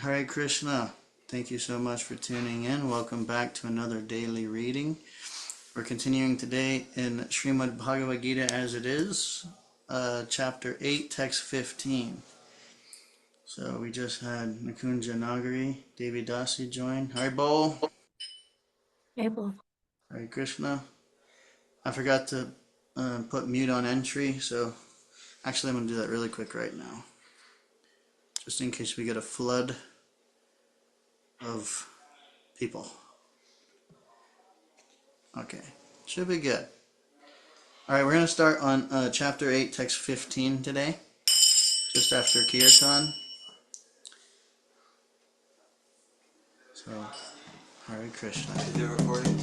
Hare Krishna. Thank you so much for tuning in. Welcome back to another daily reading. We're continuing today in Srimad Bhagavad Gita as it is, chapter 8, text 15. So we just had Nikunja Nagari, Devi Dasi join. Hare Bol. Able. Hare Krishna. I forgot to put mute on entry, so actually I'm going to do that really quick right now. Just in case we get a flood of people. Okay, should be good. Alright, we're going to start on chapter 8, text 15 today, just after Kirtan. So, Hare Krishna. Is it recording?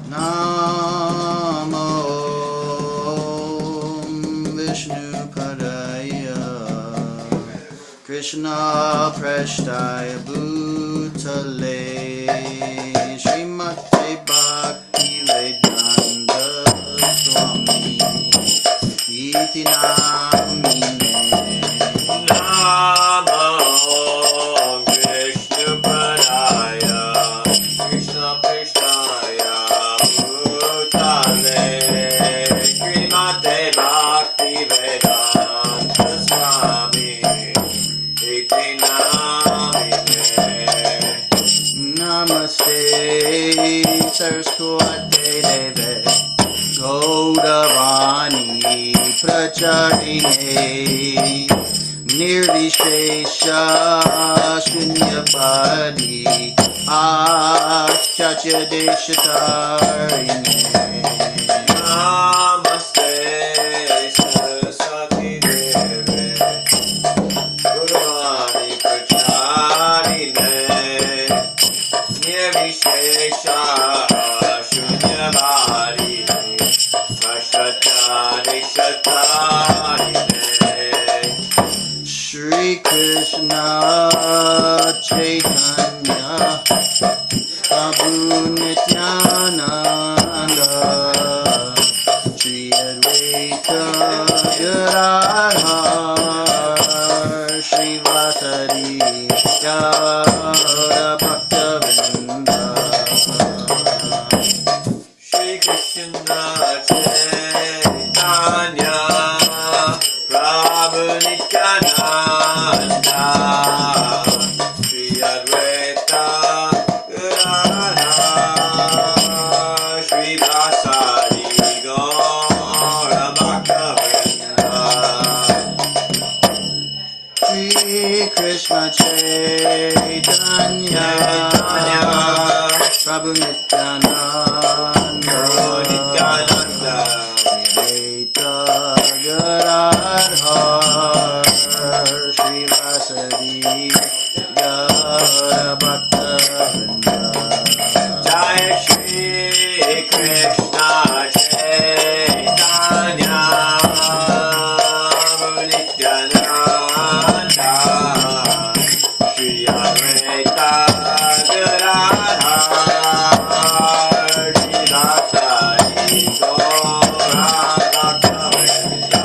Namo Vishnu Padaya Krishna Prashtaya Bhutale Srimate Bhakti Vedanta Swami Iti Namine Namo Vishnu Padaya Krishna Prashtaya Bhutale Srimate Bhakti Vedanta Swami Iti Namine Namaste Saraswate Deve Gaudavani Pracharine Nirvishesha Shunyapadi Achyachya Deshatarine Namaste Saraswati Deve Guruvani Pracharine Nirvishesha Shunyavadi Vashatari Shatarine Shri Krishna Chaitanya Prabhu Nityananda Shri Advaita Gadadhar Shri Vasari Gaura Bhaktavinda Shri Krishna Chaitanya Prabhu Nityananda Shri Advaita Gadadhar Shri Vasari Gaura Bhaktavinda Shri Krishna Chaitanya Prabhu Nityananda Advaita Gadadhar Shri Vasari Gaura Bhaktavinda Jai Shri Krishna Chaitanya Nityananda Shri Advaita Gadadhar Shri Vasari Gaura Bhaktavinda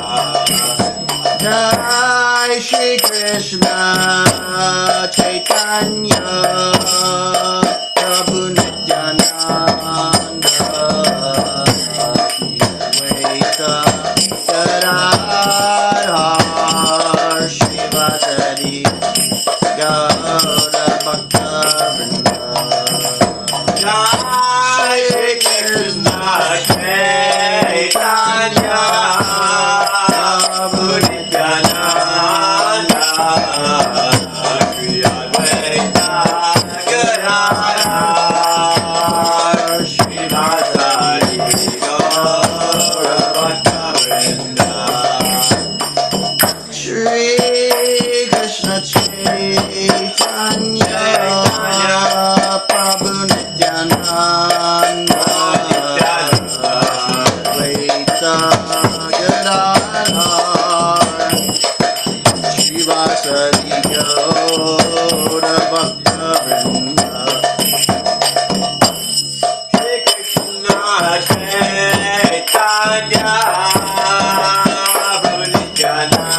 Jai Shri Krishna Chaitanya Prabhu Nityananda Advaita Gadadhar Shri Vasari Gaura Bhaktavinda Jai Shri Krishna Chaitanya Prabhu Nityananda Shri Advaita Gadadhar Shri Vasari Gaura Bhaktavinda Shri Krishna Chaitanya Prabhu Nityananda Advaita Gadadhar Shri Vasari Gaura Bhaktavinda Shri Krishna Chaitanya Prabhu Nityananda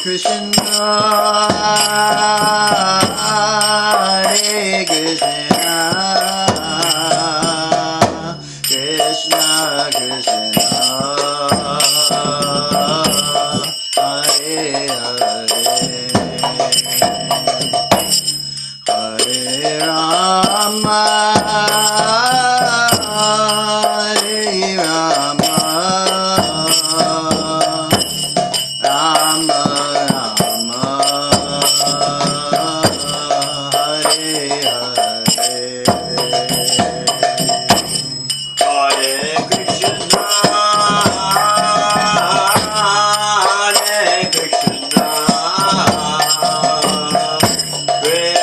Krishna, Hare Krishna, Krishna Krishna, Hare Hare, Hare Rama, Hare Rama, Rama Rama, Hare Hare, Hare Krishna, Hare Krishna, Krishna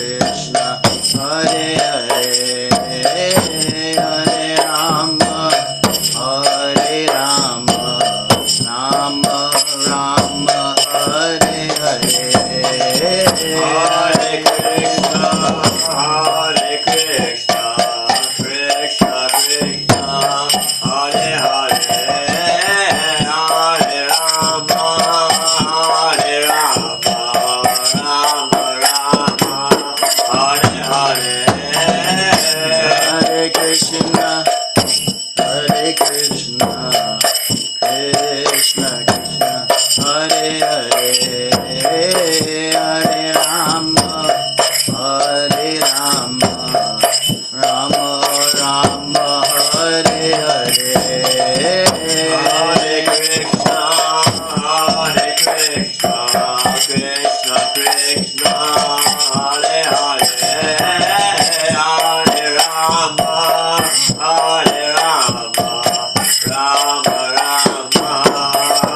Krishna, Hare Hare, Hare Rama, Hare Rama, Rama Rama, Hare Hare, Hare Krishna, Hare Krishna, Krishna Krishna, Hare Hare, Hare Rama, Hare Rama, Rama Rama, Hare Hare, Hare Krishna, Hare Krishna, Krishna Krishna, Hare Hare, Hare Rama, Hare Rama, Rama Rama,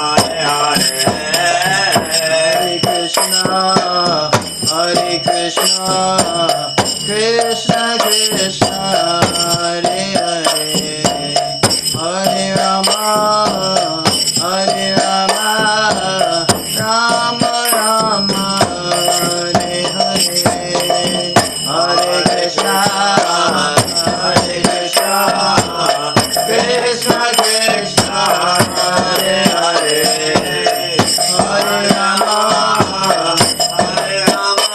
Hare Hare, Hare Krishna, Hare Krishna, Krishna Krishna, Hare Hare, Hare Rama, Hare Rama, Rama Rama, Hare Hare, Hare Krishna, Hare Krishna, Krishna Krishna, Hare Hare, Hare Rama, Hare Rama, Rama Rama, Hare Hare. Hare Krishna, Hare Krishna, Krishna Krishna, Hare Hare, Hare Rama, Hare Rama, Rama Rama, Hare Hare, Hare Krishna, Hare Krishna, Krishna Krishna, Hare Hare, Hare Rama, Hare Rama,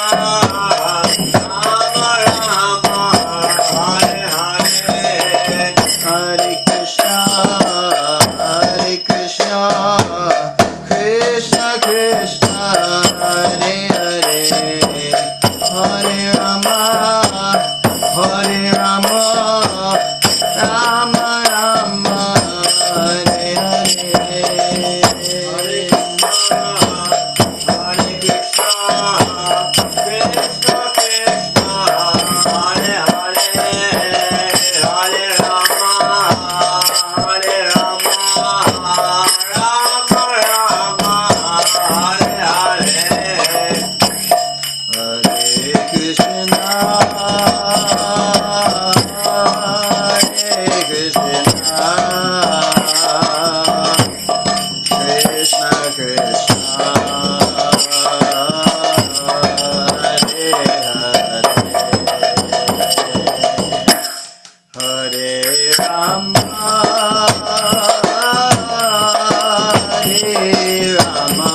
Rama Rama, Hare Hare. Hare Krishna, Hare Krishna, Krishna Krishna, Hare Hare, Hare Rama, Hare Rama, Rama Rama, Hare Hare, Hare Krishna, Hare Krishna, Krishna Krishna, Hare Hare, Hare Rama, Hare Rama, Rama Rama, Hare Hare. Hare Krishna, Hare Krishna, Krishna Krishna, Hare Hare, Hare Rama, Hare Rama,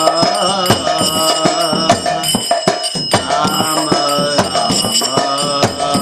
Rama Rama,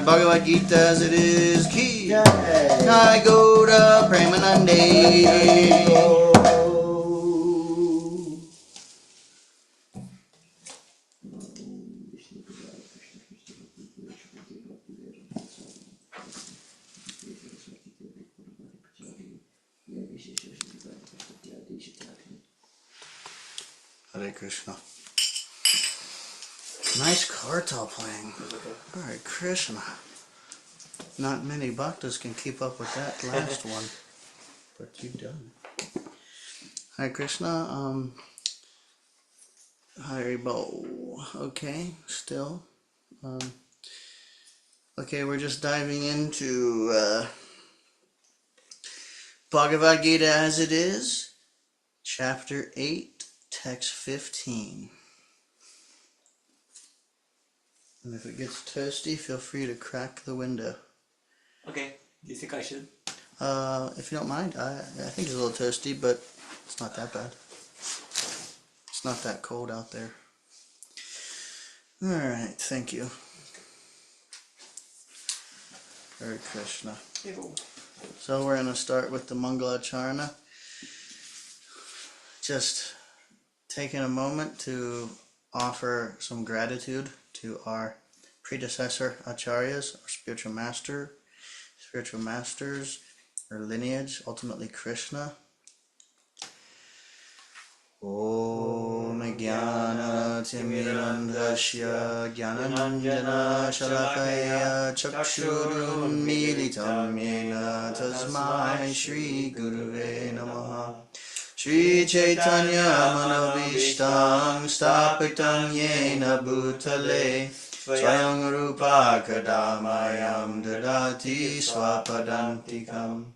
Bhagavad Gita as it is, Ki. Jai Gauda Premanande. Hare Krishna. Nice kartal playing. Hare Krishna. Not many bhaktas can keep up with that last one, but you've done. Hare Krishna. Haribo. Okay, still. Okay, we're just diving into Bhagavad Gita as it is, chapter 8, text 15. And if it gets toasty, feel free to crack the window. Okay. Do you think I should? If you don't mind, I think it's a little toasty, but it's not that bad. It's not that cold out there. Alright, thank you. Hare Krishna. So we're going to start with the Mangalacharana. Just taking a moment to offer some gratitude to our predecessor acharyas, our spiritual masters, our lineage, ultimately Krishna. Om Jnana Timirandhasya Jnananjana Shalakaya Chakshurun Militam Yena Tasmai Shri Guruve Namaha Shri Chaitanya Manavishtam Stapitam Yena Bhutale Swayam Rupa Kadamayam Dadati Swapadantikam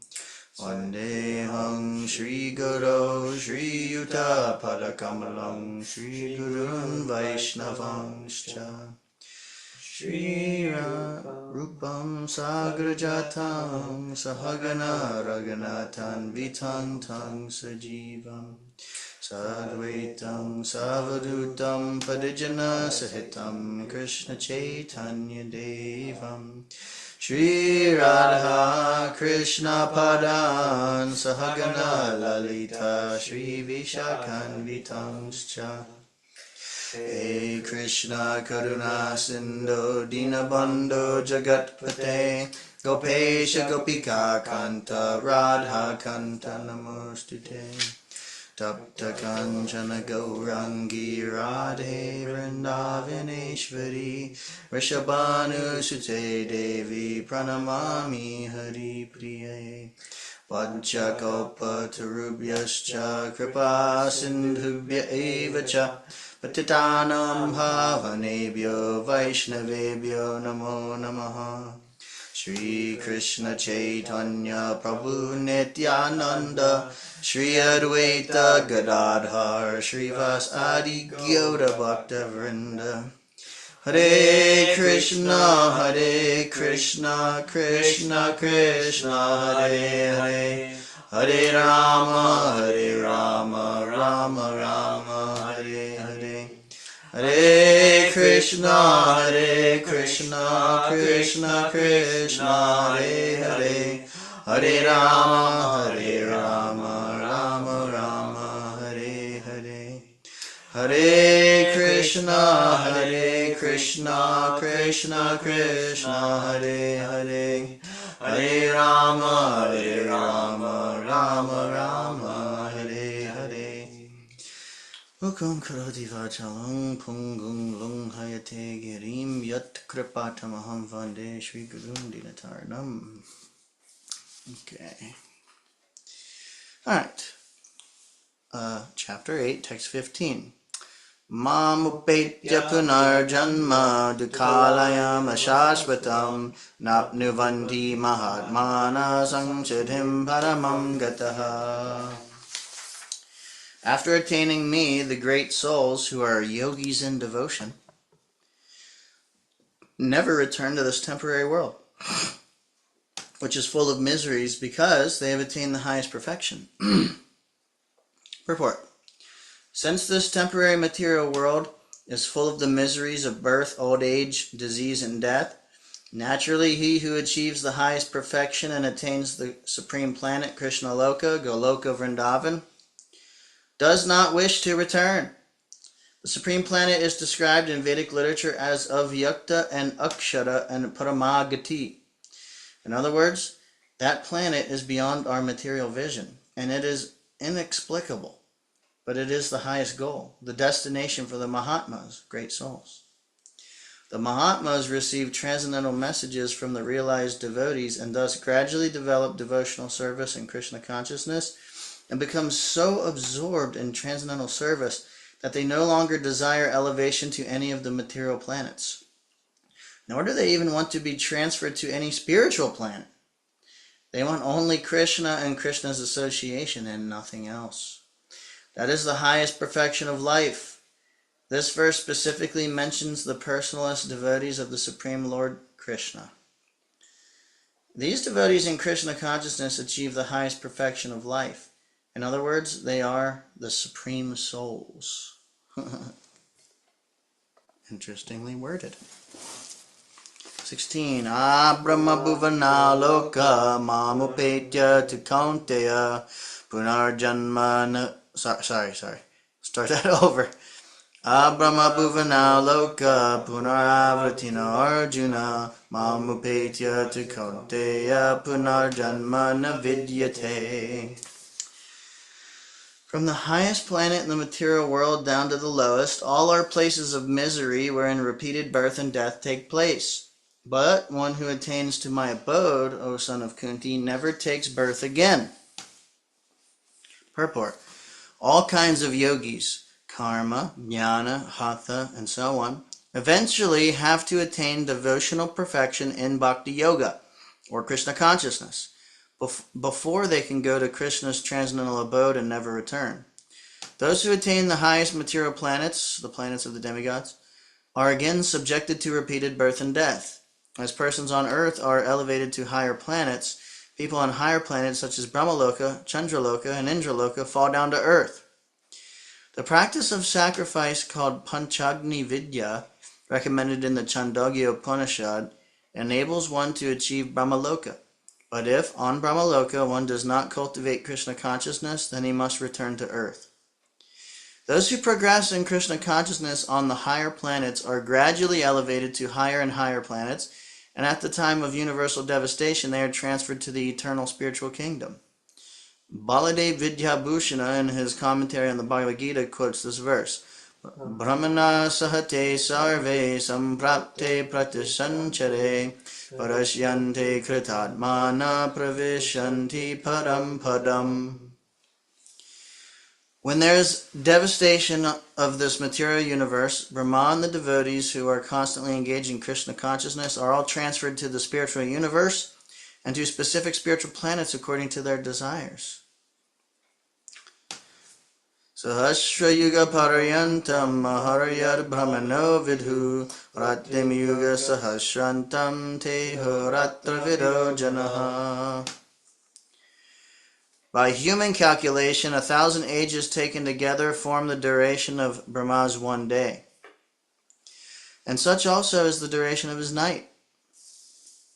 Vandeham Shri Guru Shri Yuta Padakamalam Shri Gurun Vaishnavanscha Shri Rupam Sagrajatam Sahagana Raganatan Vitang Tang Sajivam Sadvaitam Savadutam Padijana Sahitam Krishna Chaitanya Devam Shri Radha Krishna Padan Sahagana Lalita Shri Vishakan Vitangscha Hey Krishna Karuna Sindhu Dinabandhu Jagatpate Gopesha Gopika Kanta Radha Kanta Namostute Tapta Kanchana Gaurangi Radhe Vrindavaneshwari Rishabhanu Sute Devi Pranamami Hari Priye Vachakopa Tarubhyascha Kripa Sindhubhya Evacha Patitanam Bhavanebhyo Vaishnavebhyo Namo Namaha Shri Krishna Chaitanya Prabhu Nityananda Shri Advaita Gadadhar Shri Vasadi Gyoda Bhakta Vrinda Hare Krishna Krishna Krishna Hare Hare Rama Rama Rama Hare Hare Hare Krishna Krishna Krishna Hare Hare Hare Rama Rama Hare Hare Hare Krishna Krishna Krishna Hare Hare Hare Rama Rama Hare Hare Mukam karoti vachalam pungum lung hayate girim yat kripatamaham vande Shri Gurun Dinataranam. Okay. Alright. Chapter 8, text 15. Mam upetya punar janma dukhalayam ashashvatam napnuvanti mahatmana sanchidhim paramam gataha. After attaining me, the great souls who are yogis in devotion never return to this temporary world, which is full of miseries because they have attained the highest perfection. Purport. Since this temporary material world is full of the miseries of birth, old age, disease, and death, naturally he who achieves the highest perfection and attains the supreme planet, Krishna Loka, Goloka Vrindavan, does not wish to return. The supreme planet is described in Vedic literature as Avyakta and Akshara and Paramagati. In other words, that planet is beyond our material vision, and it is inexplicable. but it is the highest goal, the destination for the Mahatmas, great souls. The Mahatmas receive transcendental messages from the realized devotees and thus gradually develop devotional service and Krishna consciousness and become so absorbed in transcendental service that they no longer desire elevation to any of the material planets. Nor do they even want to be transferred to any spiritual planet. They want only Krishna and Krishna's association and nothing else. That is the highest perfection of life. This verse specifically mentions the personalist devotees of the Supreme Lord Krishna. These devotees in Krishna consciousness achieve the highest perfection of life. In other words, they are the supreme souls. Interestingly worded. 16. Brahma bhuvana loka mamupetya tu kaunteya punarjanma. Sorry. Start that over. Brahma bhuvana loka punaravartina arjuna mamupetya tu kaunteya punarjanma na vidyate. From the highest planet in the material world down to the lowest, all are places of misery wherein repeated birth and death take place. But one who attains to my abode, O son of Kunti, never takes birth again. Purport. All kinds of yogis, karma, jnana, hatha, and so on, eventually have to attain devotional perfection in bhakti yoga, or Krishna consciousness, before they can go to Krishna's transcendental abode and never return. Those who attain the highest material planets, the planets of the demigods, are again subjected to repeated birth and death. As persons on earth are elevated to higher planets, people on higher planets such as Brahmaloka, Chandraloka, and Indraloka fall down to earth. The practice of sacrifice called Panchagni Vidya, recommended in the Chandogya Upanishad, enables one to achieve Brahmaloka. But if, on Brahmaloka, one does not cultivate Krishna consciousness, then he must return to earth. Those who progress in Krishna consciousness on the higher planets are gradually elevated to higher and higher planets, and at the time of universal devastation, they are transferred to the eternal spiritual kingdom. Baladev Vidyabhushana, in his commentary on the Bhagavad Gita, quotes this verse. Brahmana sahate sarve samprapte pratishanchare parashyante kritatmana pravishanti param padam. When there is devastation of this material universe, Brahma and the devotees who are constantly engaged in Krishna consciousness are all transferred to the spiritual universe and to specific spiritual planets according to their desires. Sahasra yuga parayantam maharayad brahmano vidhu ratim yuga sahasrantam teho ratra vido janaha. By human calculation, 1,000 ages taken together form the duration of Brahma's one day. And such also is the duration of his night.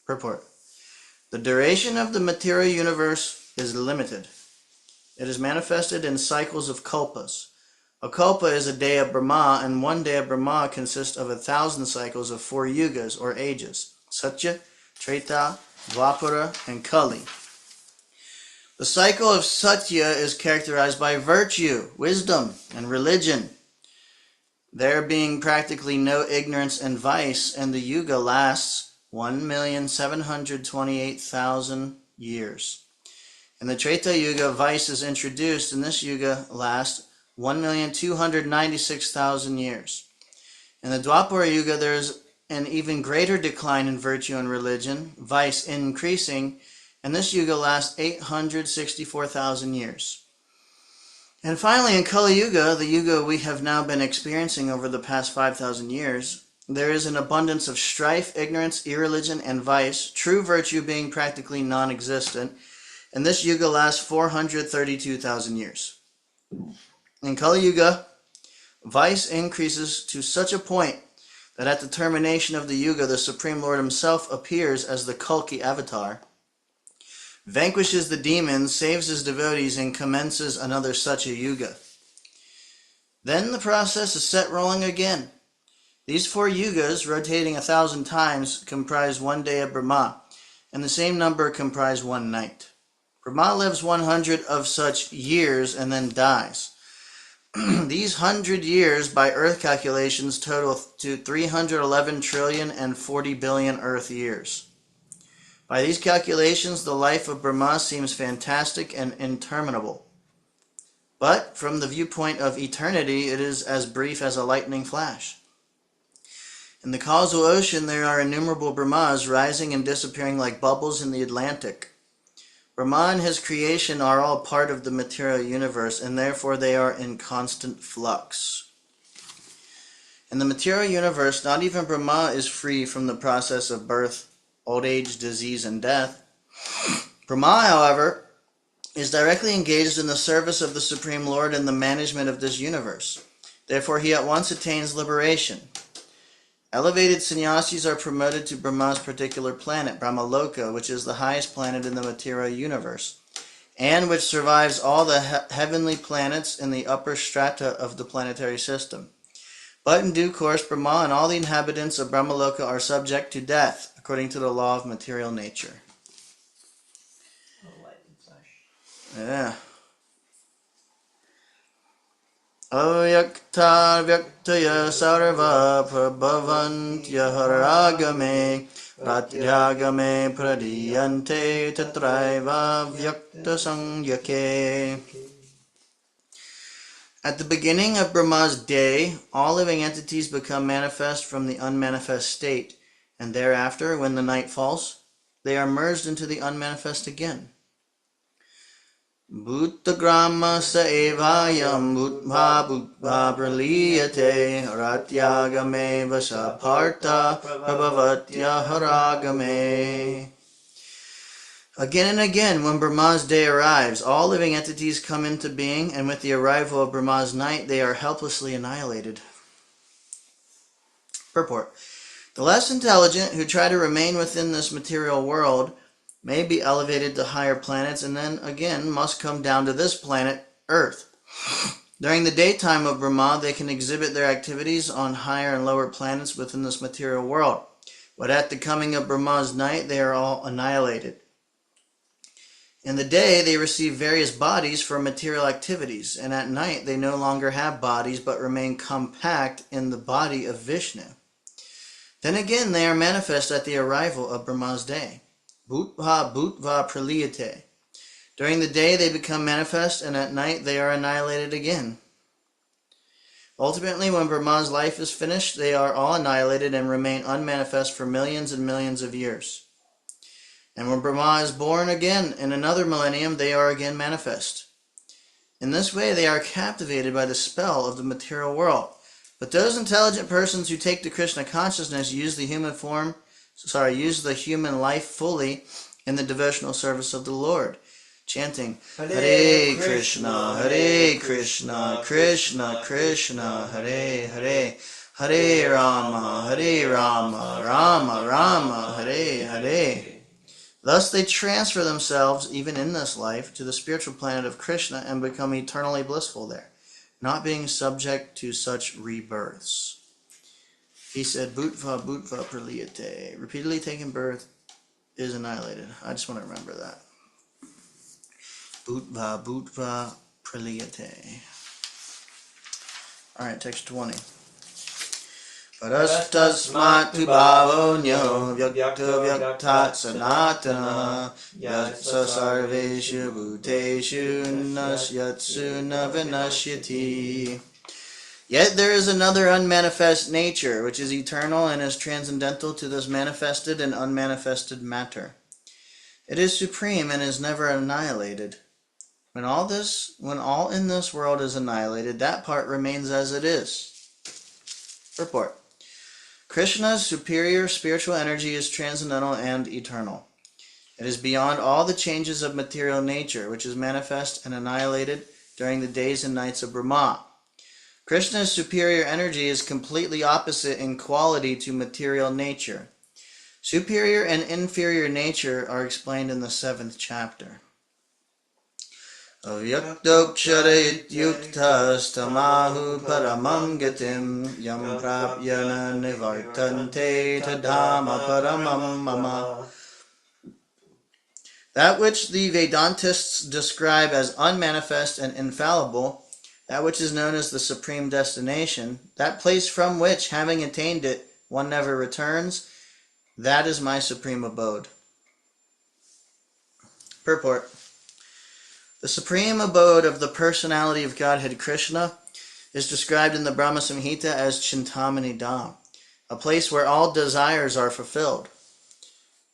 Purport. The duration of the material universe is limited. It is manifested in cycles of kalpas. A kalpa is a day of Brahma, and one day of Brahma consists of 1,000 cycles of 4 yugas or ages: Satya, Treta, Dwapara, and Kali. The cycle of Satya is characterized by virtue, wisdom, and religion, there being practically no ignorance and vice, and the yuga lasts 1,728,000 years. In the Treta Yuga, vice is introduced, and this yuga lasts 1,296,000 years. In the Dwapara Yuga, there is an even greater decline in virtue and religion, vice increasing, and this yuga lasts 864,000 years. And finally, in Kali Yuga, the yuga we have now been experiencing over the past 5,000 years, there is an abundance of strife, ignorance, irreligion, and vice, true virtue being practically non-existent, and this yuga lasts 432,000 years. In Kali Yuga, vice increases to such a point that at the termination of the yuga, the Supreme Lord himself appears as the Kalki avatar, vanquishes the demons, saves his devotees, and commences another such a yuga. Then the process is set rolling again. These 4 yugas, rotating 1,000 times, comprise one day of Brahma, and the same number comprise one night. Brahma lives 100 of such years and then dies. These 100 years by Earth calculations total to 311 trillion and 40 billion Earth years. By these calculations, the life of Brahma seems fantastic and interminable. But from the viewpoint of eternity, it is as brief as a lightning flash. In the causal ocean, there are innumerable Brahmas rising and disappearing like bubbles in the Atlantic. Brahma and his creation are all part of the material universe, and therefore they are in constant flux. In the material universe, not even Brahma is free from the process of birth, old age, disease, and death. Brahma, however, is directly engaged in the service of the Supreme Lord and the management of this universe. Therefore, he at once attains liberation. Elevated sannyasis are promoted to Brahma's particular planet, Brahmaloka, which is the highest planet in the material universe, and which survives all the heavenly planets in the upper strata of the planetary system. But in due course, Brahma and all the inhabitants of Brahmaloka are subject to death, according to the law of material nature. Yeah. Avyakta vyaktaya sarva prabhavantya haragame pratyagame pradiyante tatraiva vyakta sangyake. At the beginning of Brahma's day, all living entities become manifest from the unmanifest state, and thereafter, when the night falls, they are merged into the unmanifest again. Bhutagrama sa evayam bhutbha bhutbha praliyate ratyagame vasapartha prabhavatya haragame. Again and again, when Brahma's day arrives, all living entities come into being, and with the arrival of Brahma's night, they are helplessly annihilated. Purport. The less intelligent who try to remain within this material world may be elevated to higher planets, and then again must come down to this planet, Earth. During the daytime of Brahma, they can exhibit their activities on higher and lower planets within this material world. But at the coming of Brahma's night, they are all annihilated. In the day, they receive various bodies for material activities, and at night they no longer have bodies but remain compact in the body of Vishnu. Then again, they are manifest at the arrival of Brahma's day. Bhutva bhutva praliyate. During the day they become manifest, and at night they are annihilated again. Ultimately, when Brahma's life is finished, they are all annihilated and remain unmanifest for millions and millions of years. And when Brahma is born again in another millennium, they are again manifest. In this way, they are captivated by the spell of the material world. But those intelligent persons who take to Krishna consciousness use the human life fully in the devotional service of the Lord, chanting Hare Krishna, Krishna Krishna, Hare Hare, Hare Rama, Rama Rama, Hare Hare. Thus they transfer themselves, even in this life, to the spiritual planet of Krishna and become eternally blissful there, not being subject to such rebirths. He said, Bhutva bhutva praliyate. Repeatedly taking birth is annihilated. I just want to remember that. Bhutva bhutva praliyate. Alright, text 20. Parastasmat bhavonyo vyakta vyaktat sanatana yatsa sarveshu bhuteshu nasyatsu navinashyati. Yet there is another unmanifest nature, which is eternal and is transcendental to this manifested and unmanifested matter. It is supreme and is never annihilated. When all in this world is annihilated, that part remains as it is. Purport. Krishna's superior spiritual energy is transcendental and eternal. It is beyond all the changes of material nature, which is manifest and annihilated during the days and nights of Brahma. Krishna's superior energy is completely opposite in quality to material nature. Superior and inferior nature are explained in the 7th chapter. Avyaktokshara ityuktas tamahu paramam gatim yam prapyana nivartante tadhama paramam mama. That which the Vedantists describe as unmanifest and infallible, that which is known as the supreme destination, that place from which, having attained it, one never returns, that is my supreme abode. Purport. The supreme abode of the personality of Godhead Krishna is described in the Brahma Samhita as Chintamani Dham, a place where all desires are fulfilled.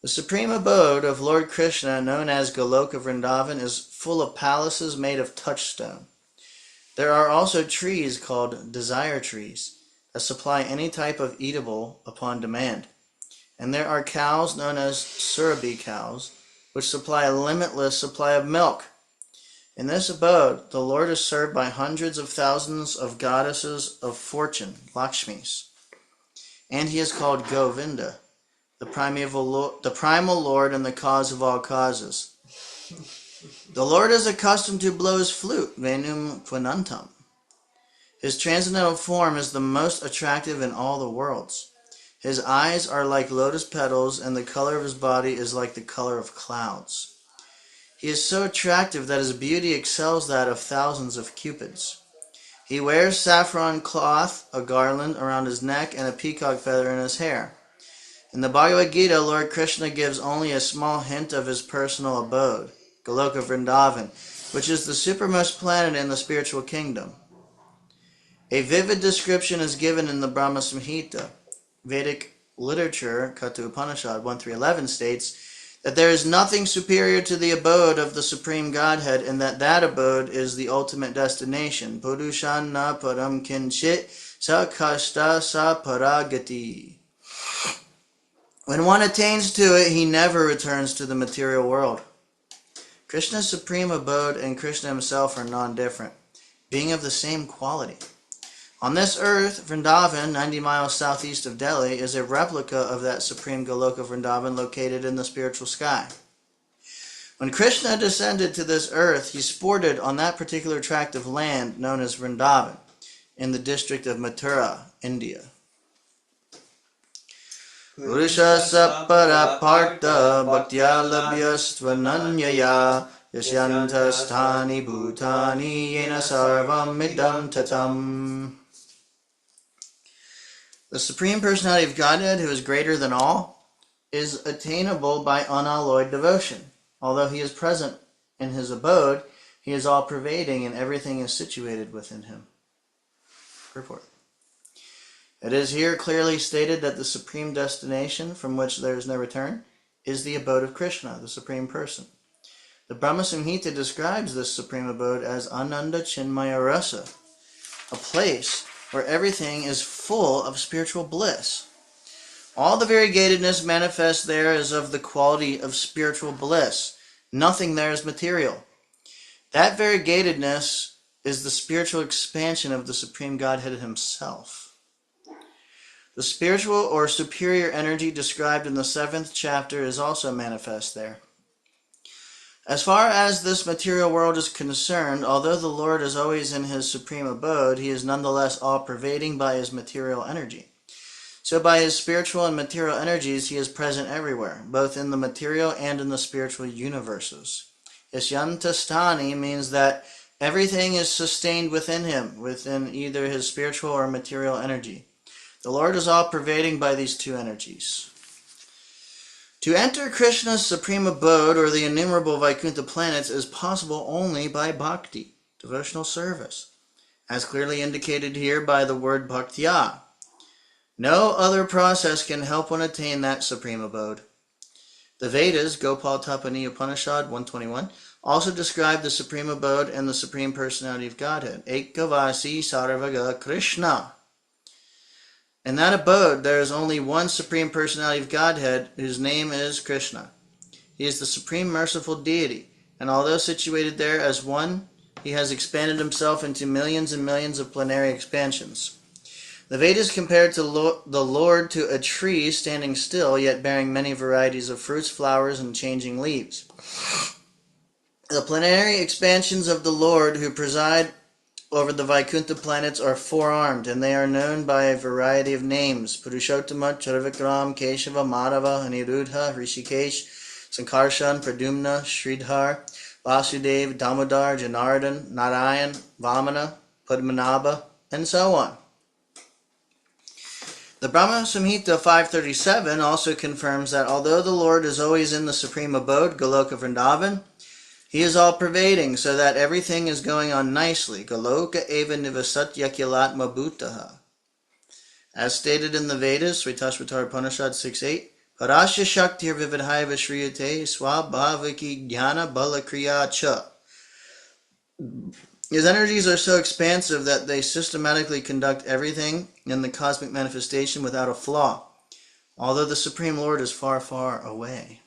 The supreme abode of Lord Krishna, known as Goloka Vrindavan, is full of palaces made of touchstone. There are also trees called desire trees that supply any type of eatable upon demand. And there are cows known as Surabhi cows, which supply a limitless supply of milk. In this abode, the Lord is served by hundreds of thousands of goddesses of fortune, Lakshmis. And he is called Govinda, the primal Lord and the cause of all causes. The Lord is accustomed to blow his flute, Venum Punantam. His transcendental form is the most attractive in all the worlds. His eyes are like lotus petals, and the color of his body is like the color of clouds. He is so attractive that his beauty excels that of thousands of cupids. He wears saffron cloth, a garland around his neck, and a peacock feather in his hair. In the Bhagavad Gita, Lord Krishna gives only a small hint of his personal abode, Goloka Vrindavan, which is the supermost planet in the spiritual kingdom. A vivid description is given in the Brahma Samhita. Vedic literature, Kata Upanishad 1.3.11 states that there is nothing superior to the abode of the Supreme Godhead, and that abode is the ultimate destination. Purushanna param kinchit sa kashta sa paragati. When one attains to it, he never returns to the material world. Krishna's supreme abode and Krishna himself are non-different, being of the same quality. On this earth, Vrindavan, 90 miles southeast of Delhi, is a replica of that supreme Goloka Vrindavan located in the spiritual sky. When Krishna descended to this earth, he sported on that particular tract of land known as Vrindavan, in the district of Mathura, India. Purusha sapara partha bhaktya labhyastvananyaya yasyantasthani bhutani yena sarvam idam tatam. The Supreme Personality of Godhead, who is greater than all, is attainable by unalloyed devotion. Although he is present in his abode, he is all-pervading and everything is situated within him. Purport. It is here clearly stated that the supreme destination from which there is no return is the abode of Krishna, the Supreme Person. The Brahma Samhita describes this supreme abode as Ananda Chinmaya Rasa, a place where everything is full of spiritual bliss. All the variegatedness manifest there is of the quality of spiritual bliss. Nothing there is material. That variegatedness is the spiritual expansion of the Supreme Godhead himself. The spiritual or superior energy described in the 7th chapter is also manifest there. As far as this material world is concerned, although the Lord is always in his supreme abode, he is nonetheless all-pervading by his material energy. So by his spiritual and material energies, he is present everywhere, both in the material and in the spiritual universes. Yasyantastani means that everything is sustained within him, within either his spiritual or material energy. The Lord is all-pervading by these two energies. To enter Krishna's supreme abode, or the innumerable Vaikuntha planets, is possible only by bhakti, devotional service, as clearly indicated here by the word bhaktya. No other process can help one attain that supreme abode. The Vedas, Gopal Tapani Upanishad 121, also describe the supreme abode and the Supreme Personality of Godhead, Ekavasi Sarvaga Krishna. In that abode, there is only one Supreme Personality of Godhead, whose name is Krishna. He is the Supreme Merciful Deity, and although situated there as one, he has expanded himself into millions and millions of plenary expansions. The Vedas compared the Lord to a tree standing still, yet bearing many varieties of fruits, flowers, and changing leaves. The plenary expansions of the Lord who preside over the Vaikuntha planets are four-armed, and they are known by a variety of names: Purushottama, Charavikram, Keshava, Madhava, Aniruddha, Rishikesh, Sankarshan, Pradumna, Sridhar, Vasudeva, Damodar, Janardhan, Narayan, Vamana, Padmanabha, and so on. The Brahma Samhita 537 also confirms that although the Lord is always in the supreme abode, Goloka Vrindavan, he is all-pervading, so that everything is going on nicely. Goloka eva nivasatya kilatma bhutaha. As stated in the Vedas, Svetashvatara Upanishad 6.8, Parasya Shaktir Vividhaya Vishriyate Swabhaviki Jnana Bala Kriya Cha. His energies are so expansive that they systematically conduct everything in the cosmic manifestation without a flaw, although the Supreme Lord is far, far away.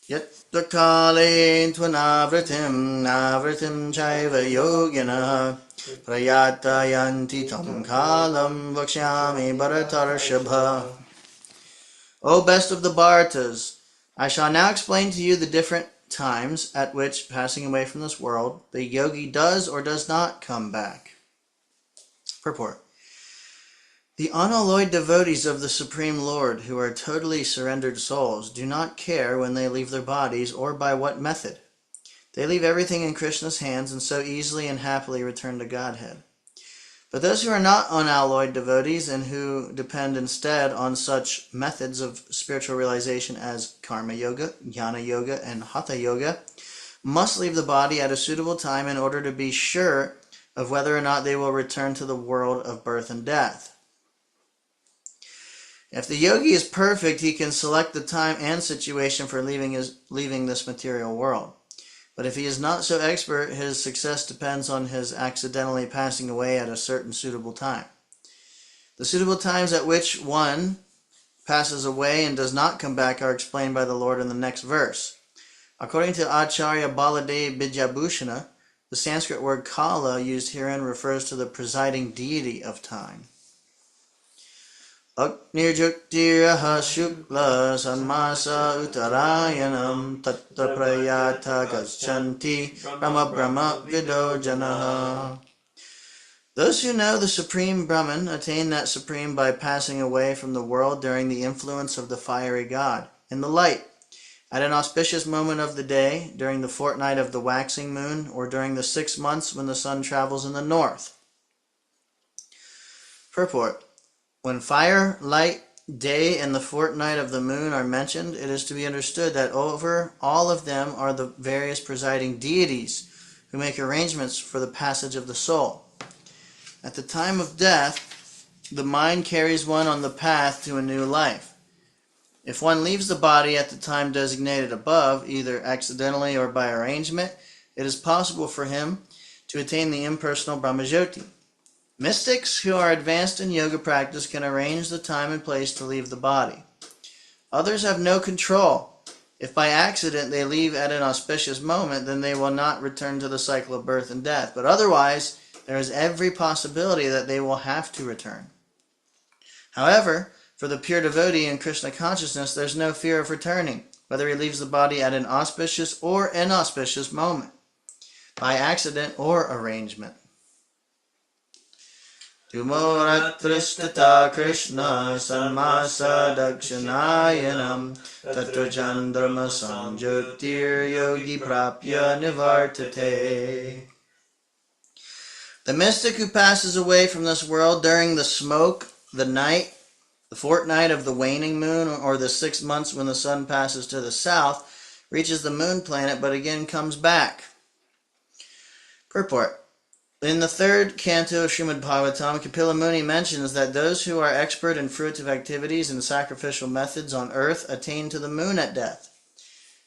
Yattakale tvanavritim navritim chaiva yogina prayatayanti tam kalam vakshyami bharatarshabha. O best of the Bharatas, I shall now explain to you the different times at which, passing away from this world, the yogi does or does not come back. Purport. The unalloyed devotees of the Supreme Lord, who are totally surrendered souls, do not care when they leave their bodies or by what method. They leave everything in Krishna's hands and so easily and happily return to Godhead. But those who are not unalloyed devotees and who depend instead on such methods of spiritual realization as karma yoga, jnana yoga, and hatha yoga must leave the body at a suitable time in order to be sure of whether or not they will return to the world of birth and death. If the yogi is perfect, he can select the time and situation for leaving this material world. But if he is not so expert, his success depends on his accidentally passing away at a certain suitable time. The suitable times at which one passes away and does not come back are explained by the Lord in the next verse. According to Acharya Baladev Bijabhushana, the Sanskrit word kala used herein refers to the presiding deity of time. Agnirjuktiraha shukla sanmasa uttarayanam tatta prayata gacchanti brahma brahma vido janaha. Those who know the Supreme Brahman attain that Supreme by passing away from the world during the influence of the fiery God, in the light, at an auspicious moment of the day, during the fortnight of the waxing moon, or during the 6 months when the sun travels in the north. Purport. When fire, light, day, and the fortnight of the moon are mentioned, it is to be understood that over all of them are the various presiding deities who make arrangements for the passage of the soul. At the time of death, the mind carries one on the path to a new life. If one leaves the body at the time designated above, either accidentally or by arrangement, it is possible for him to attain the impersonal Brahmajyoti. Mystics who are advanced in yoga practice can arrange the time and place to leave the body. Others have no control. If by accident they leave at an auspicious moment, then they will not return to the cycle of birth and death. But otherwise, there is every possibility that they will have to return. However, for the pure devotee in Krishna consciousness, there's no fear of returning, whether he leaves the body at an auspicious or inauspicious moment, by accident or arrangement. Tumoratristata Krishna Sanmasa Dakshinayanam Tatra Chandrama Samjyotir Yogi Prapya Nivartate. The mystic who passes away from this world during the smoke, the night, the fortnight of the waning moon, or the 6 months when the sun passes to the south, reaches the moon planet but again comes back. Purport. In the 3rd canto of Srimad Bhagavatam, Kapila Muni mentions that those who are expert in fruitive activities and sacrificial methods on earth attain to the moon at death.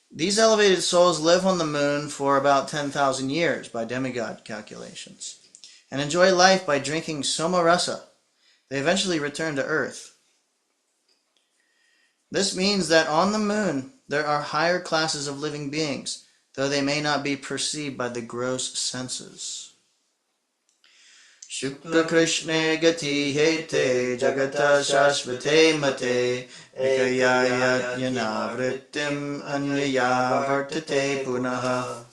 These elevated souls live on the moon for about 10,000 years by demigod calculations, and enjoy life by drinking soma rasa. They eventually return to earth. This means that on the moon there are higher classes of living beings, though they may not be perceived by the gross senses. Shukla Krishna Gati Hete Jagata Shashvate Mate Ekaya Yajna Vrittim Anyaya Vartate Punaha.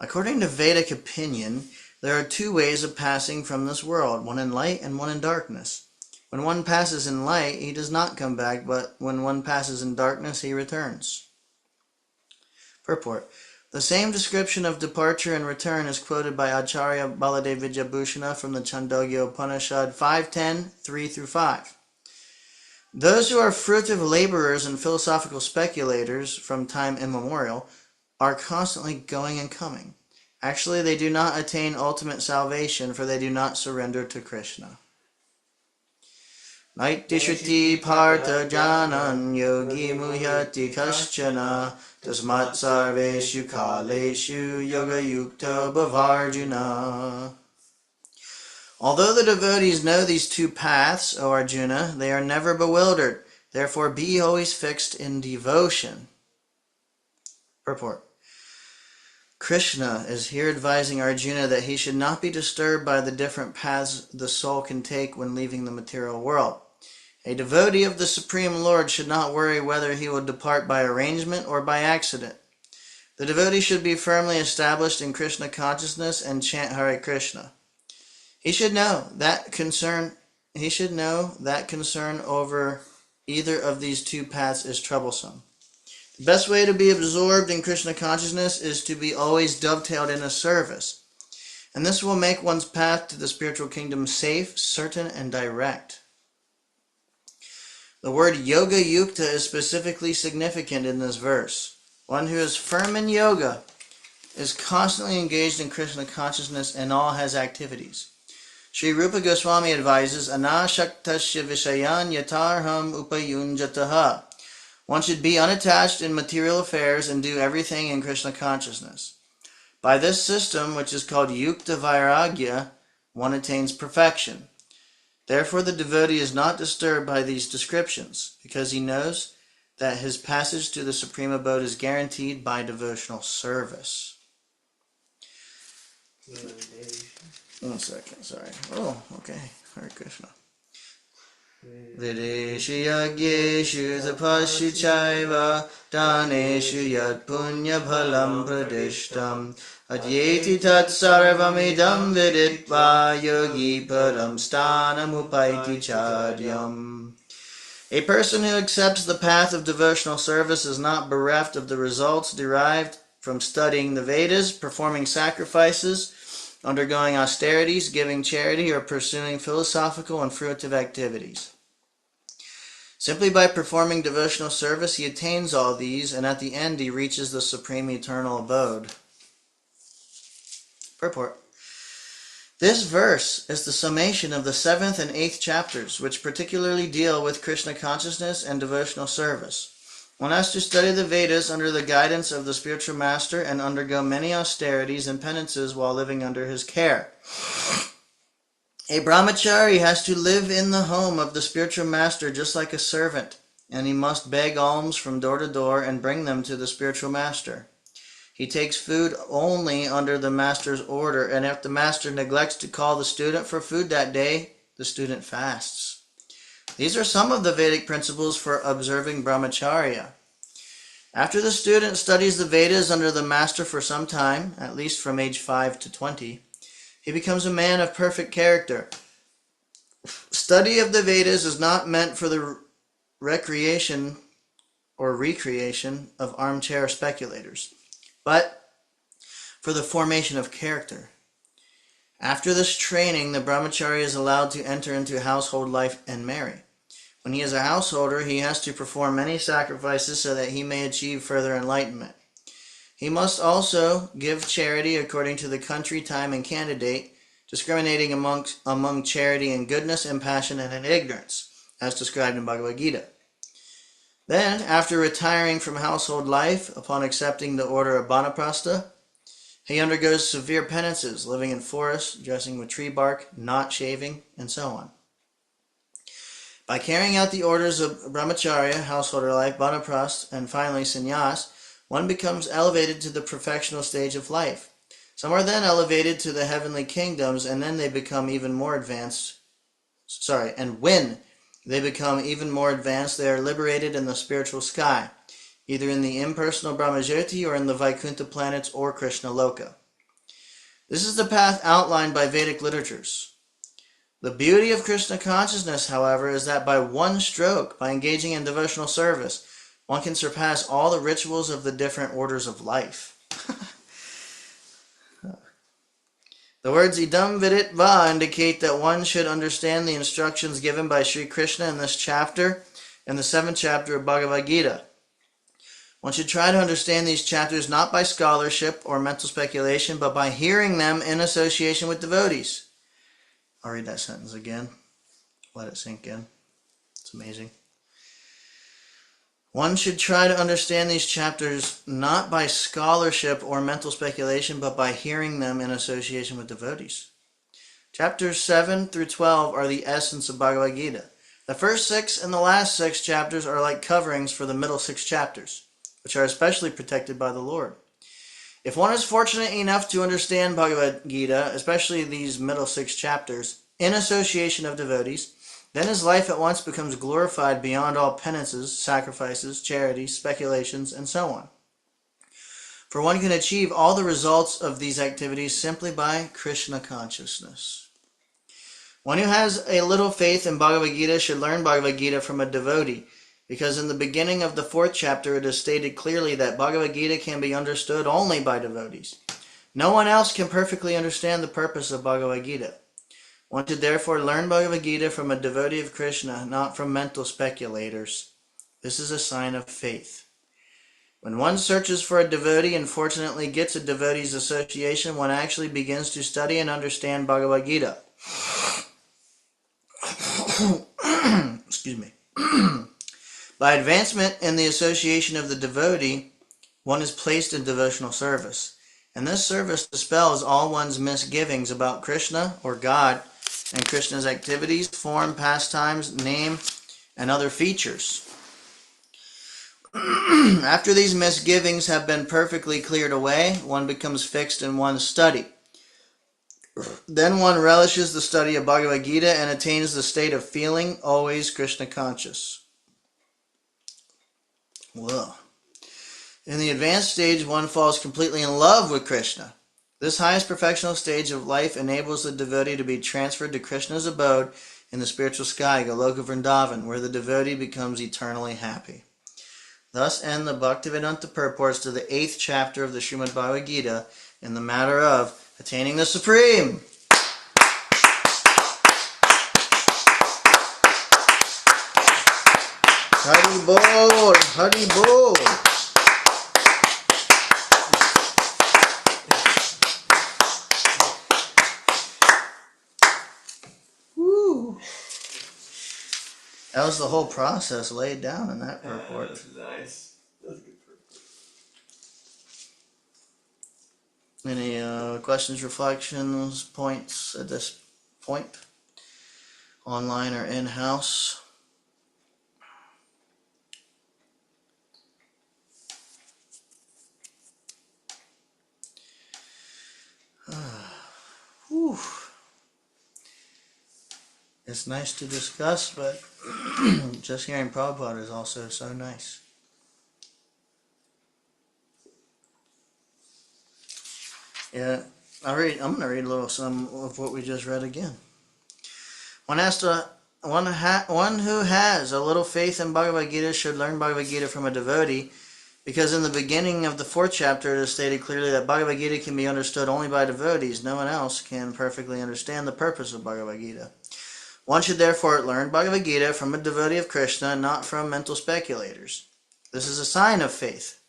According to Vedic opinion, there are 2 ways of passing from this world, one in light and one in darkness. When one passes in light, he does not come back, but when one passes in darkness, he returns. Purport. The same description of departure and return is quoted by Acharya Baladev Vidyabhushana from the Chandogya Upanishad 5.10, 3-5. Those who are fruitive laborers and philosophical speculators from time immemorial are constantly going and coming. Actually, they do not attain ultimate salvation, for they do not surrender to Krishna. Naitishati partha janan yogi muhyati kaschana tasmat sarveshu kaleshu yoga yukta bhavarjuna. Although the devotees know these two paths, O Arjuna, they are never bewildered. Therefore, be always fixed in devotion. Purport. Krishna is here advising Arjuna that he should not be disturbed by the different paths the soul can take when leaving the material world. A devotee of the Supreme Lord should not worry whether he will depart by arrangement or by accident. The devotee should be firmly established in Krishna consciousness and chant Hare Krishna. He should know that concern over either of these two paths is troublesome. The best way to be absorbed in Krishna consciousness is to be always dovetailed in a service. And this will make one's path to the spiritual kingdom safe, certain, and direct. The word yoga yukta is specifically significant in this verse. One who is firm in yoga is constantly engaged in Krishna consciousness in all his activities. Sri Rupa Goswami advises, Anashaktasya vishayan yatarham upayunjataha. One should be unattached in material affairs and do everything in Krishna consciousness. By this system, which is called yukta vairagya, one attains perfection. Therefore, the devotee is not disturbed by these descriptions, because he knows that his passage to the Supreme Abode is guaranteed by devotional service. One second, sorry. Oh, okay. Hare Krishna. Videshi yagyeshu tapasya chaiva daneshu yat punya bhalam pradishtam adyeti tat sarvamidam viditva yogi param stanam upaiti charyam. A person who accepts the path of devotional service is not bereft of the results derived from studying the Vedas, performing sacrifices, undergoing austerities, giving charity, or pursuing philosophical and fruitive activities. Simply by performing devotional service, he attains all these, and at the end he reaches the supreme eternal abode. Purport. This verse is the summation of the 7th and 8th chapters, which particularly deal with Krishna consciousness and devotional service. One has to study the Vedas under the guidance of the spiritual master and undergo many austerities and penances while living under his care. A brahmachari has to live in the home of the spiritual master just like a servant, and he must beg alms from door to door and bring them to the spiritual master. He takes food only under the master's order, and if the master neglects to call the student for food that day, the student fasts. These are some of the Vedic principles for observing brahmacharya. After the student studies the Vedas under the master for some time, at least from age 5 to 20, he becomes a man of perfect character. Study of the Vedas is not meant for the recreation or recreation of armchair speculators, but for the formation of character. After this training, the brahmachari is allowed to enter into household life and marry. When he is a householder, he has to perform many sacrifices so that he may achieve further enlightenment. He must also give charity according to the country, time, and candidate, discriminating among charity and goodness, and passion and ignorance, as described in Bhagavad Gita. Then, after retiring from household life, upon accepting the order of Banaprastha, he undergoes severe penances, living in forests, dressing with tree bark, not shaving, and so on. By carrying out the orders of brahmacharya, householder life, Banaprastha, and finally sannyas, one becomes elevated to the perfectional stage of life. Some are then elevated to the heavenly kingdoms, and then they become even more advanced. And when they become even more advanced, they are liberated in the spiritual sky, either in the impersonal Brahmajyoti or in the Vaikuntha planets or Krishna Loka. This is the path outlined by Vedic literatures. The beauty of Krishna consciousness, however, is that by one stroke, by engaging in devotional service, one can surpass all the rituals of the different orders of life. The words idam vidit va indicate that one should understand the instructions given by Sri Krishna in this chapter and the 7th chapter of Bhagavad Gita. One should try to understand these chapters not by scholarship or mental speculation, but by hearing them in association with devotees. I'll read that sentence again. Let it sink in. It's amazing. One should try to understand these chapters not by scholarship or mental speculation, but by hearing them in association with devotees. Chapters 7 through 12 are the essence of Bhagavad Gita. The first 6 and the last 6 chapters are like coverings for the middle 6 chapters, which are especially protected by the Lord. If one is fortunate enough to understand Bhagavad Gita, especially these middle 6 chapters, in association of devotees, then his life at once becomes glorified beyond all penances, sacrifices, charities, speculations, and so on. For one can achieve all the results of these activities simply by Krishna consciousness. One who has a little faith in Bhagavad Gita should learn Bhagavad Gita from a devotee, because in the beginning of the 4th chapter it is stated clearly that Bhagavad Gita can be understood only by devotees. No one else can perfectly understand the purpose of Bhagavad Gita. One should therefore learn Bhagavad Gita from a devotee of Krishna, not from mental speculators. This is a sign of faith. When one searches for a devotee and fortunately gets a devotee's association, one actually begins to study and understand Bhagavad Gita. Excuse me. By advancement in the association of the devotee, one is placed in devotional service. And this service dispels all one's misgivings about Krishna or God and Krishna's activities, form, pastimes, name, and other features. After these misgivings have been perfectly cleared away, one becomes fixed in one's study. Then one relishes the study of Bhagavad Gita and attains the state of feeling always Krishna conscious. Whoa. In the advanced stage, one falls completely in love with Krishna. This highest perfectional stage of life enables the devotee to be transferred to Krishna's abode in the spiritual sky, Goloka Vrindavan, where the devotee becomes eternally happy. Thus end the Bhaktivedanta purports to the 8th chapter of the Srimad Bhagavad Gita in the matter of attaining the Supreme. Hari Bol, Hari Bol. Woo. That was the whole process laid down in that purport. That's nice. That's a good purport. Any questions, reflections, points at this point? Online or in-house? Whew. It's nice to discuss, but just hearing Prabhupada is also so nice. Yeah, I'm going to read a little some of what we just read again. One who has a little faith in Bhagavad Gita should learn Bhagavad Gita from a devotee, because in the beginning of the 4th chapter it is stated clearly that Bhagavad Gita can be understood only by devotees. No one else can perfectly understand the purpose of Bhagavad Gita. One should therefore learn Bhagavad Gita from a devotee of Krishna, not from mental speculators. This is a sign of faith.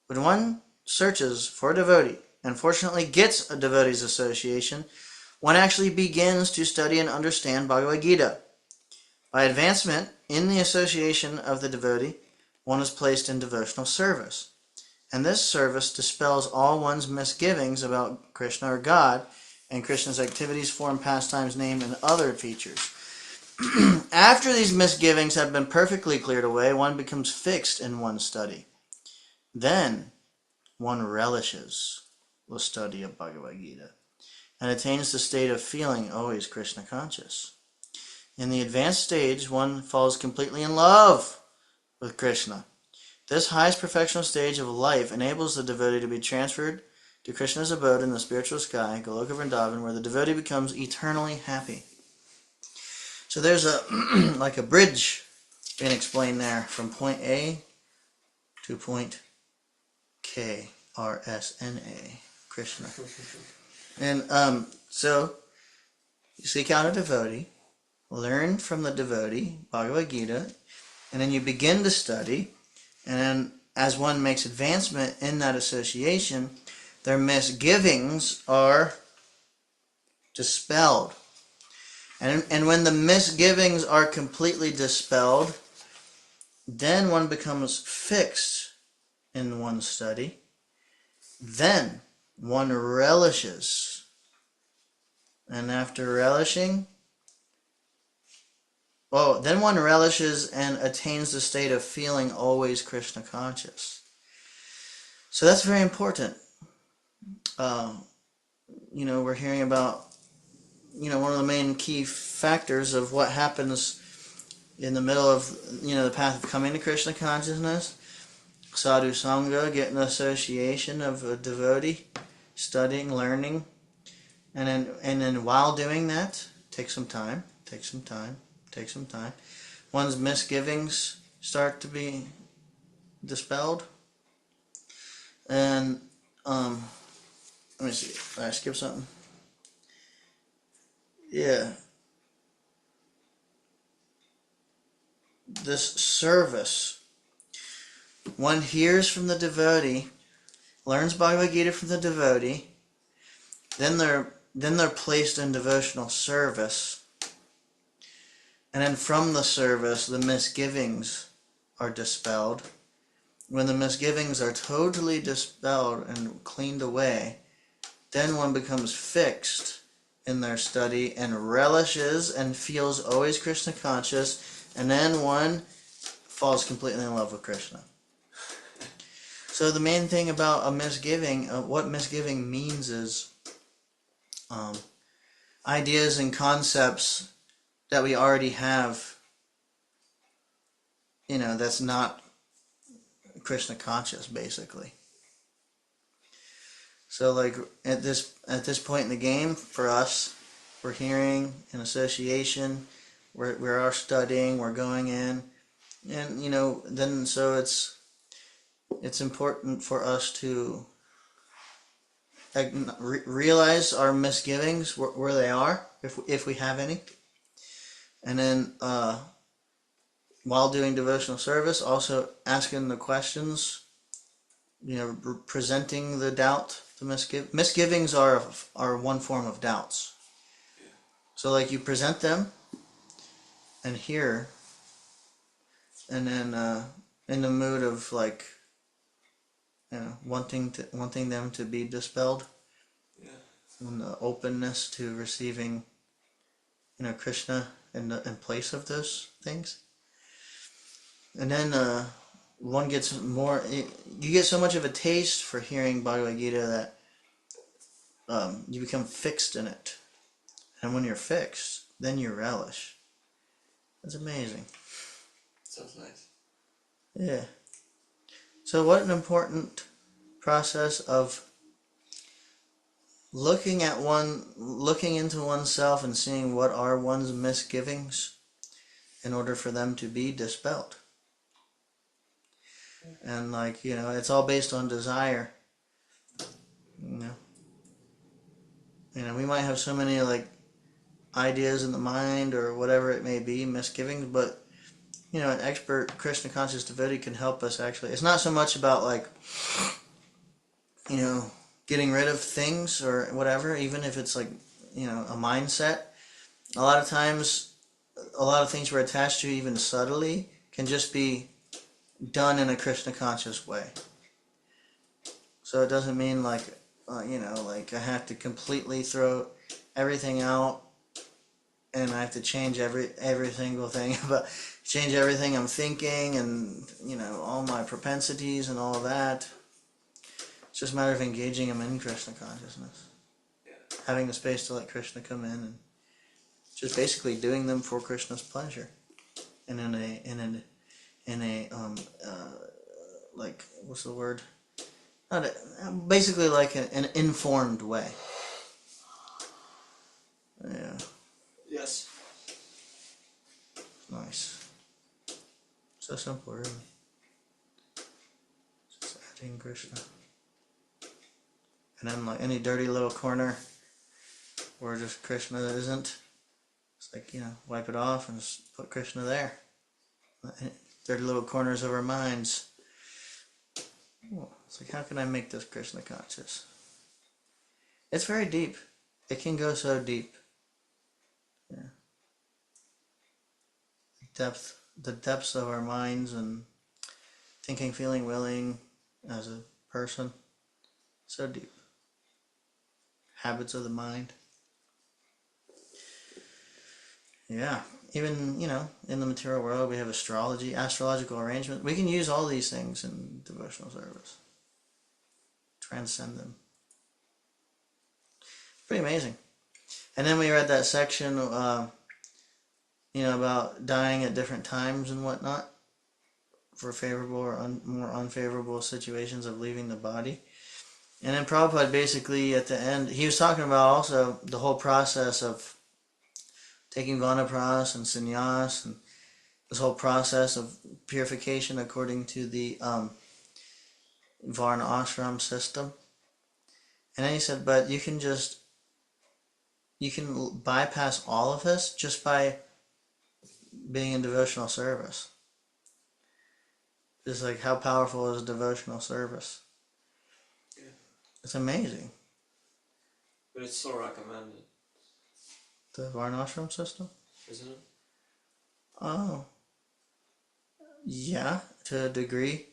When one searches for a devotee and fortunately gets a devotee's association, one actually begins to study and understand Bhagavad Gita. By advancement in the association of the devotee, one is placed in devotional service. And this service dispels all one's misgivings about Krishna or God and Krishna's activities, form, pastimes, name, and other features. After these misgivings have been perfectly cleared away, one becomes fixed in one's study. Then one relishes the study of Bhagavad Gita and attains the state of feeling always Krishna conscious. In the advanced stage, one falls completely in love with Krishna. This highest perfectional stage of life enables the devotee to be transferred to Krishna's abode in the spiritual sky, Goloka Vrindavan, where the devotee becomes eternally happy. So there's a like a bridge being explained there from point A to point K, R-S-N-A, Krishna. And so you seek out a devotee, learn from the devotee, Bhagavad Gita, and then you begin to study, and then as one makes advancement in that association, their misgivings are dispelled. And when the misgivings are completely dispelled, then one becomes fixed in one's study. Then one relishes. And after relishing, then one relishes and attains the state of feeling always Krishna conscious. So that's very important. We're hearing about, one of the main key factors of what happens in the middle of, the path of coming to Krishna consciousness. Sadhu Sangha, getting association of a devotee, studying, learning, and then while doing that, take some time. One's misgivings start to be dispelled. And let me see. Did I skip something? Yeah. This service. One hears from the devotee, learns Bhagavad Gita from the devotee, then they're placed in devotional service, and then from the service the misgivings are dispelled. When the misgivings are totally dispelled and cleaned away, then one becomes fixed in their study and relishes and feels always Krishna conscious, and then one falls completely in love with Krishna. So the main thing about a misgiving, what misgiving means is ideas and concepts that we already have, that's not Krishna conscious, basically. So like at this point in the game, for us, we're hearing an association, we are studying, we're going in, and then so it's important for us to realize our misgivings where they are, if we have any, and then while doing devotional service, also asking the questions, presenting the doubt, the misgivings are one form of doubts. So like you present them and hear, and then in the mood of like wanting them to be dispelled, and the openness to receiving Krishna in place of those things. And then one gets more, you get so much of a taste for hearing Bhagavad Gita that you become fixed in it. And when you're fixed, then you relish. That's amazing. Sounds nice. Yeah. So what an important process of looking into oneself and seeing what are one's misgivings in order for them to be dispelled. And it's all based on desire. We might have so many ideas in the mind or whatever it may be, misgivings, but an expert Krishna conscious devotee can help us actually. It's not so much about getting rid of things or whatever, even if it's a mindset. A lot of times, a lot of things we're attached to, even subtly, can just be done in a Krishna conscious way. So it doesn't mean I have to completely throw everything out and I have to change every single thing change everything I'm thinking and all my propensities and all of that. It's just a matter of engaging them in Krishna consciousness, having the space to let Krishna come in, and just basically doing them for Krishna's pleasure, and in a what's the word? Basically like an informed way. Yeah. Yes. Nice. So simple, really. Just adding Krishna. And then any dirty little corner where just Krishna isn't. It's like, wipe it off and just put Krishna there. They're little corners of our minds. It's like, how can I make this Krishna conscious? It's very deep. It can go so deep. Yeah. The depths of our minds and thinking, feeling, willing as a person. So deep. Habits of the mind. Yeah. Even, in the material world, we have astrology, astrological arrangement. We can use all these things in devotional service. Transcend them. Pretty amazing. And then we read that section, about dying at different times and whatnot for favorable or more unfavorable situations of leaving the body. And then Prabhupada basically at the end, he was talking about also the whole process of taking Vanapras and Sannyas and this whole process of purification according to the Varna ashram system. And then he said, but you can bypass all of this just by being in devotional service. It's like, how powerful is devotional service? Yeah. It's amazing. But it's still recommended, The Varnashram system? isn't it? Oh. Yeah, to a degree.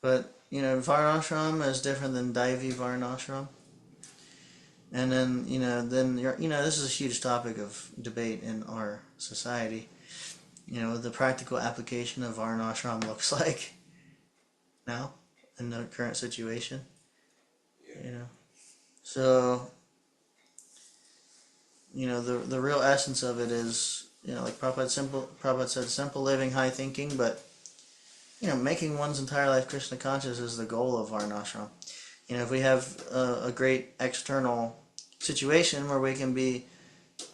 But, Varnashram is different than Daivi Varnashram. And then, this is a huge topic of debate in our society. What the practical application of Varnashram looks like now in the current situation. Yeah. So, the real essence of it is, like Prabhupada said, simple living, high thinking, but, making one's entire life Krishna conscious is the goal of Varnashram. If we have a great external situation where we can be,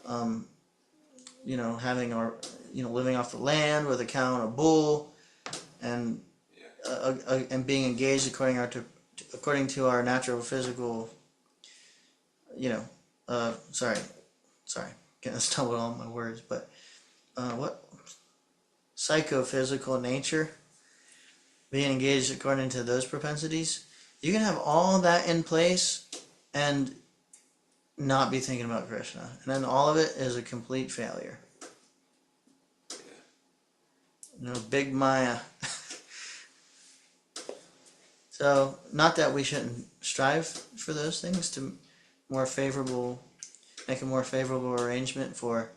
having our, living off the land with a cow and a bull, and and being engaged according to our natural physical, sorry, getting stumbled on my words, but psychophysical nature, being engaged according to those propensities, you can have all that in place and not be thinking about Krishna, and then all of it is a complete failure. Big Maya. So, not that we shouldn't strive for those things to make a more favorable arrangement for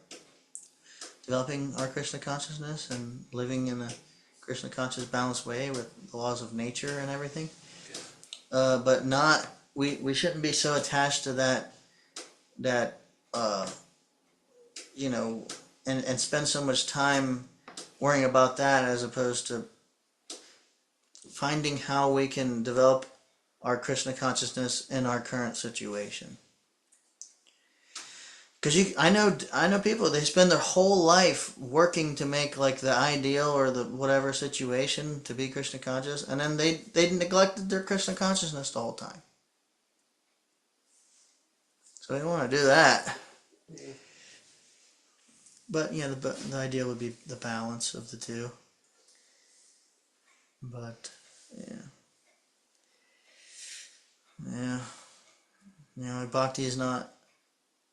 developing our Krishna consciousness and living in a Krishna conscious balanced way with the laws of nature and everything. But we shouldn't be so attached to that and spend so much time worrying about that as opposed to finding how we can develop our Krishna consciousness in our current situation. Because I know people, they spend their whole life working to make like the ideal or the whatever situation to be Krishna conscious, and then they neglected their Krishna consciousness the whole time. So we don't want to do that. But yeah, the idea would be the balance of the two. But bhakti is not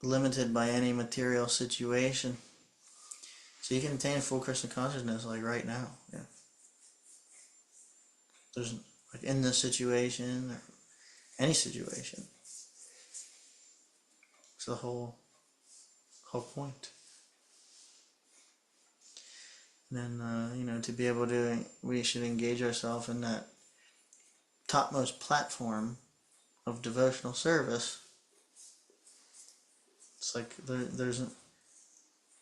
limited by any material situation. So you can attain full Krishna consciousness like right now. Yeah. There's like in this situation or any situation. It's the whole point. And then to be able to, we should engage ourselves in that topmost platform of devotional service. It's like there's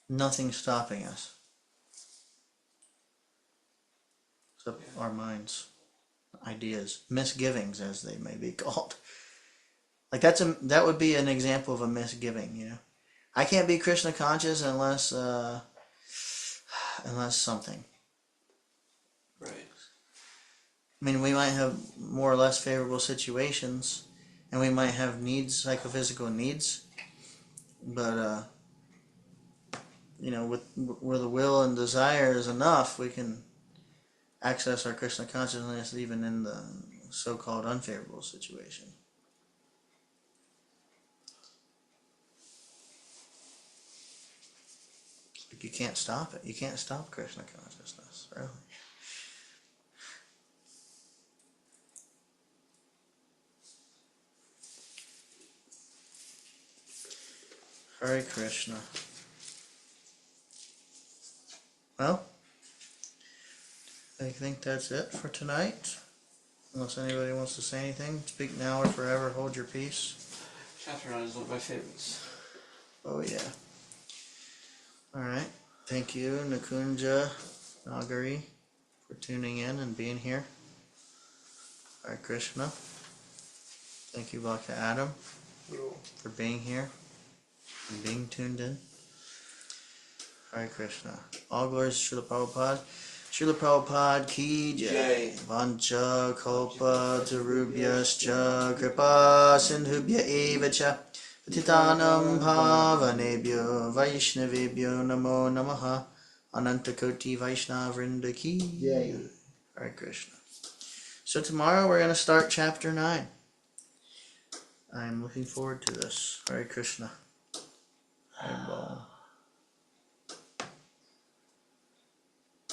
nothing stopping us except our minds, ideas, misgivings as they may be called. Like that would be an example of a misgiving. I can't be Krishna conscious unless something. Right. I mean, we might have more or less favorable situations, and we might have needs, psychophysical needs. But where the will and desire is enough, we can access our Krishna consciousness even in the so-called unfavorable situation. You can't stop it. You can't stop Krishna consciousness, really. Hare Krishna. Well, I think that's it for tonight. Unless anybody wants to say anything, speak now or forever hold your peace. Chapter 9 is one of my favorites. Oh yeah. Alright. Thank you, Nakunja, Nagari, for tuning in and being here. Hare Krishna. Thank you, Bhakta Adam, for being here and being tuned in. Hare Krishna. All glories to Srila Prabhupada. Srila Prabhupada ki jai. Vancha kalpa tarubhyascha kripa sindhubhya eva cha. Patitanam bhavanebhyo vaishnavebhyo namo namaha. Anantakoti Vaishnav Vrinda ki jai. Hare Krishna. So tomorrow we're going to start chapter 9. I'm looking forward to this. Hare Krishna. Hare Bol.